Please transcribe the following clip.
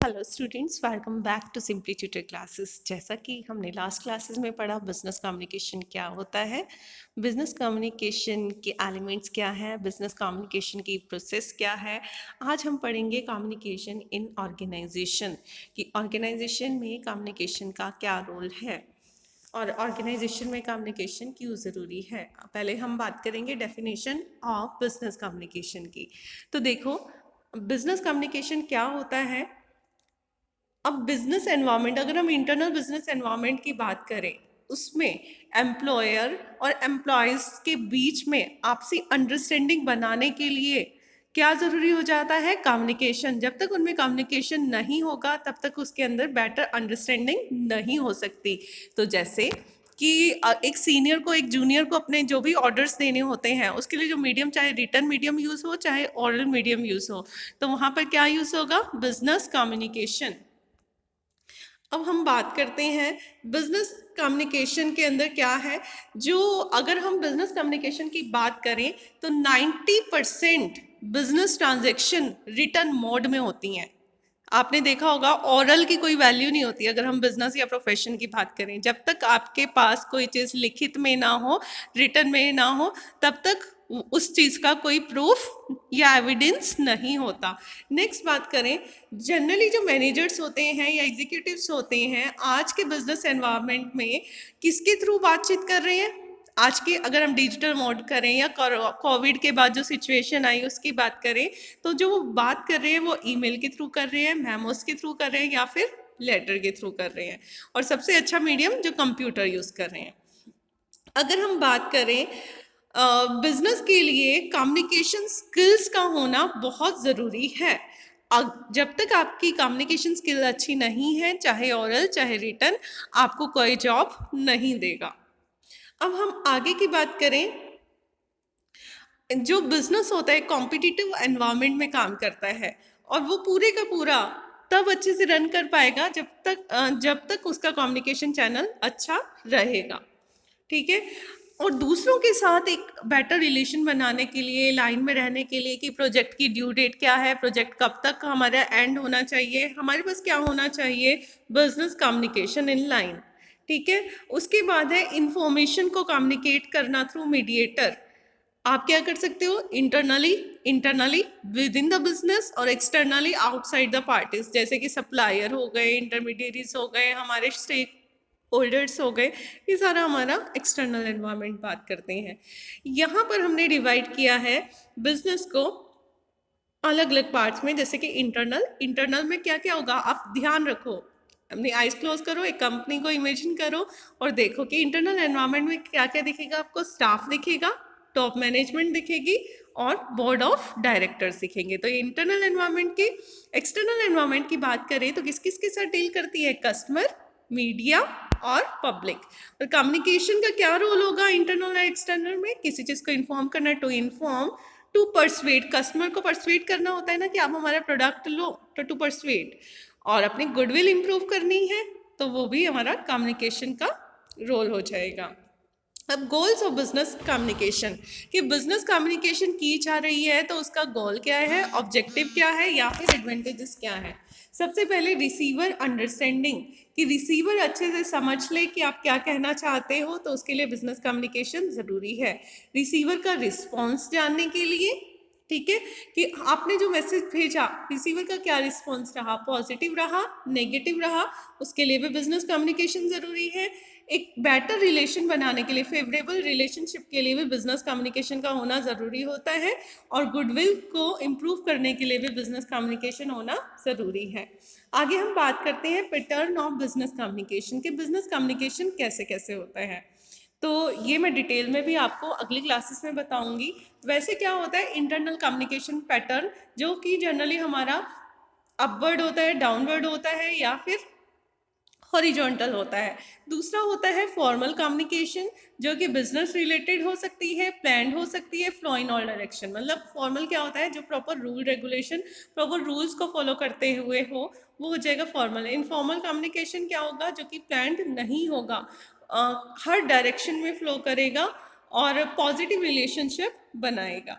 Hello students, welcome back to simply tutor classes. जैसा कि हमने लास्ट क्लासेस में पढ़ा बिजनेस कम्युनिकेशन क्या होता है, बिजनेस कम्युनिकेशन के एलिमेंट्स क्या है, बिजनेस कम्युनिकेशन की प्रोसेस क्या है। आज हम पढ़ेंगे कम्युनिकेशन इन ऑर्गेनाइजेशन कि ऑर्गेनाइजेशन में कम्युनिकेशन का क्या रोल है और ऑर्गेनाइजेशन में कम्युनिकेशन क्यों ज़रूरी है। पहले हम बात करेंगे डेफिनेशन ऑफ बिजनेस कम्युनिकेशन की। तो देखो, बिजनेस कम्युनिकेशन क्या होता है। अब बिजनेस एनवायरनमेंट, अगर हम इंटरनल बिजनेस एनवायरनमेंट की बात करें, उसमें एम्प्लॉयर और एम्प्लॉयज़ के बीच में आपसी अंडरस्टैंडिंग बनाने के लिए क्या ज़रूरी हो जाता है? कम्युनिकेशन। जब तक उनमें कम्युनिकेशन नहीं होगा तब तक उसके अंदर बेटर अंडरस्टैंडिंग नहीं हो सकती। तो जैसे कि एक सीनियर को एक जूनियर को अपने जो भी ऑर्डर्स देने होते हैं उसके लिए जो मीडियम, चाहे रिटन मीडियम यूज़ हो चाहे ओरल मीडियम यूज़ हो, तो वहाँ पर क्या यूज़ होगा? Business communication. अब हम बात करते हैं बिजनेस कम्युनिकेशन के अंदर क्या है। जो अगर हम बिजनेस कम्युनिकेशन की बात करें तो 90% बिजनेस ट्रांजैक्शन रिटर्न मोड में होती हैं। आपने देखा होगा ओरल की कोई वैल्यू नहीं होती अगर हम बिजनेस या प्रोफेशन की बात करें। जब तक आपके पास कोई चीज़ लिखित में ना हो, रिटर्न में ना हो, तब तक उस चीज़ का कोई प्रूफ या एविडेंस नहीं होता। नेक्स्ट बात करें, जनरली जो मैनेजर्स होते हैं या एग्जीक्यूटिव्स होते हैं आज के बिजनेस एनवायरनमेंट में किसके थ्रू बातचीत कर रहे हैं? आज के अगर हम डिजिटल मोड करें या कोविड के बाद जो सिचुएशन आई उसकी बात करें, तो जो वो बात कर रहे हैं वो ईमेल के थ्रू कर रहे हैं, मेमोस के थ्रू कर रहे हैं या फिर लेटर के थ्रू कर रहे हैं। और सबसे अच्छा मीडियम जो कंप्यूटर यूज़ कर रहे हैं। अगर हम बात करें बिजनेस के लिए कम्युनिकेशन स्किल्स का होना बहुत ज़रूरी है। जब तक आपकी कम्युनिकेशन स्किल अच्छी नहीं है, चाहे ओरल चाहे रिटन, आपको कोई जॉब नहीं देगा। अब हम आगे की बात करें, जो बिजनेस होता है कॉम्पिटिटिव एनवायरनमेंट में काम करता है और वो पूरे का पूरा तब अच्छे से रन कर पाएगा जब तक उसका कम्युनिकेशन चैनल अच्छा रहेगा। ठीक है। और दूसरों के साथ एक बेटर रिलेशन बनाने के लिए, लाइन में रहने के लिए कि प्रोजेक्ट की ड्यू डेट क्या है, प्रोजेक्ट कब तक हमारा एंड होना चाहिए, हमारे पास क्या होना चाहिए? Business communication in line. ठीक है। उसके बाद है इंफॉर्मेशन को कम्युनिकेट करना थ्रू मीडिएटर। आप क्या कर सकते हो? Internally with in the business और एक्सटर्नली आउटसाइड द पार्टीज, जैसे कि सप्लायर हो गए, इंटरमीडिएरीज हो गए, हमारे स्टेक होल्डर्स हो गए। ये सारा हमारा एक्सटर्नल एनवायरनमेंट बात करते हैं। यहाँ पर हमने डिवाइड किया है बिजनेस को अलग अलग पार्ट्स में, जैसे कि इंटरनल में क्या क्या होगा आप ध्यान रखो। अपनी आइज क्लोज करो, एक कंपनी को इमेजिन करो और देखो कि इंटरनल एनवायरनमेंट में क्या क्या दिखेगा आपको। स्टाफ दिखेगा, टॉप मैनेजमेंट दिखेगी और बोर्ड ऑफ डायरेक्टर्स दिखेंगे। तो इंटरनल एनवायरनमेंट की। एक्सटर्नल एनवायरनमेंट की बात करें तो किस किस के साथ डील करती है? कस्टमर, मीडिया और पब्लिक। और कम्युनिकेशन का क्या रोल होगा इंटरनल और एक्सटर्नल में? किसी चीज़ को इन्फॉर्म करना, to inform, to persuade. Customer को परसुएड करना होता है ना कि आप हमारा प्रोडक्ट लो, तो टू परसुएड। और अपनी गुडविल इंप्रूव करनी है तो वो भी हमारा कम्युनिकेशन का रोल हो जाएगा। अब गोल्स ऑफ बिजनेस कम्युनिकेशन, कि बिजनेस कम्युनिकेशन की जा रही है तो उसका गोल क्या है, ऑब्जेक्टिव क्या है या फिर एडवांटेजेस क्या है। सबसे पहले रिसीवर अंडरस्टैंडिंग, कि रिसीवर अच्छे से समझ ले कि आप क्या कहना चाहते हो, तो उसके लिए बिजनेस कम्युनिकेशन ज़रूरी है। रिसीवर का रिस्पॉन्स जानने के लिए, ठीक है, कि आपने जो मैसेज भेजा रिसीवर का क्या रिस्पॉन्स रहा, पॉजिटिव रहा, नेगेटिव रहा, उसके लिए भी बिजनेस कम्युनिकेशन ज़रूरी है। एक बेटर रिलेशन बनाने के लिए, फेवरेबल रिलेशनशिप के लिए भी बिजनेस कम्युनिकेशन का होना ज़रूरी होता है। और गुडविल को इम्प्रूव करने के लिए भी बिजनेस कम्युनिकेशन होना ज़रूरी है। आगे हम बात करते हैं पैटर्न ऑफ बिजनेस कम्युनिकेशन, कि बिजनेस कम्युनिकेशन कैसे कैसे होता है। तो ये मैं डिटेल में भी आपको अगली क्लासेस में बताऊंगी। वैसे क्या होता है इंटरनल कम्युनिकेशन पैटर्न, जो कि जनरली हमारा अपवर्ड होता है, डाउनवर्ड होता है या फिर हॉरिजॉन्टल होता है। दूसरा होता है फॉर्मल कम्युनिकेशन, जो कि बिजनेस रिलेटेड हो सकती है, प्लान्ड हो सकती है, फ्लो इन ऑल डायरेक्शन। मतलब फॉर्मल क्या होता है? जो proper rule regulation, proper rules को फॉलो करते हुए हो, वो हो जाएगा फॉर्मल। इनफॉर्मल कम्युनिकेशन क्या होगा? जो कि प्लान्ड नहीं होगा, हर डायरेक्शन में फ्लो करेगा और पॉजिटिव रिलेशनशिप बनाएगा।